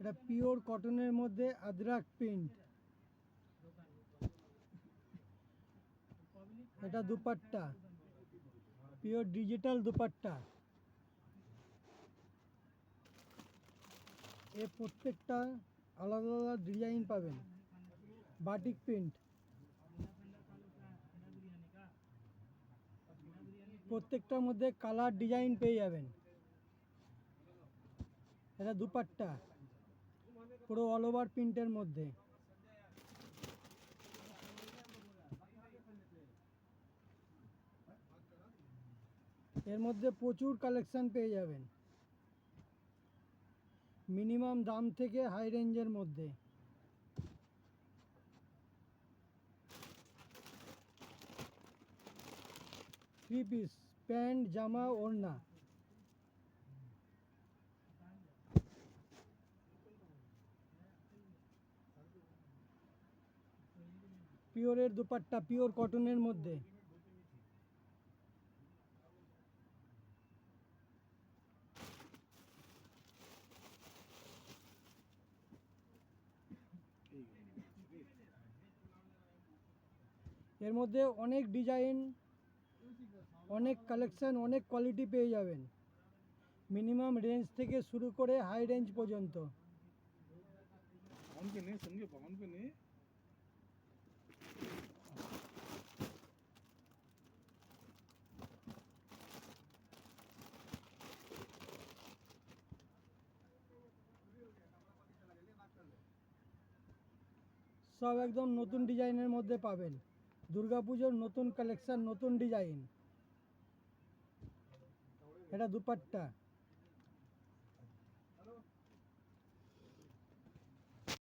এটা পিওর কটনের মধ্যে আদ্রাক প্রিন্ট। এটা দুপাট্টা, পিওর ডিজিটাল দুপাট্টা। এর প্রত্যেকটা আলাদা আলাদা ডিজাইন পাবেন। বাটিক প্রিন্ট, প্রত্যেকটার মধ্যে কালার ডিজাইন পেয়ে যাবেন। এটা দুপাট্টা, পুরো অল ওভার প্রিন্টের মধ্যে। এর মধ্যে প্রচুর কালেকশন পেয়ে যাবেন, মিনিমাম দাম থেকে হাই রেঞ্জের মধ্যে। থ্রি পিস, প্যান্ট, জামা, ওড়না। পিওরের দুপাট্টা, পিওর কটনের মধ্যে। এর মধ্যে অনেক ডিজাইন, অনেক কালেকশন, অনেক কোয়ালিটি পেয়ে যাবেন, মিনিমাম রেঞ্জ থেকে শুরু করে হাই রেঞ্জ পর্যন্ত। সব একদম নতুন ডিজাইনের মধ্যে পাবেন, দুর্গাপুজোর নতুন কালেকশন, নতুন ডিজাইন। এটা দুপাট্টা।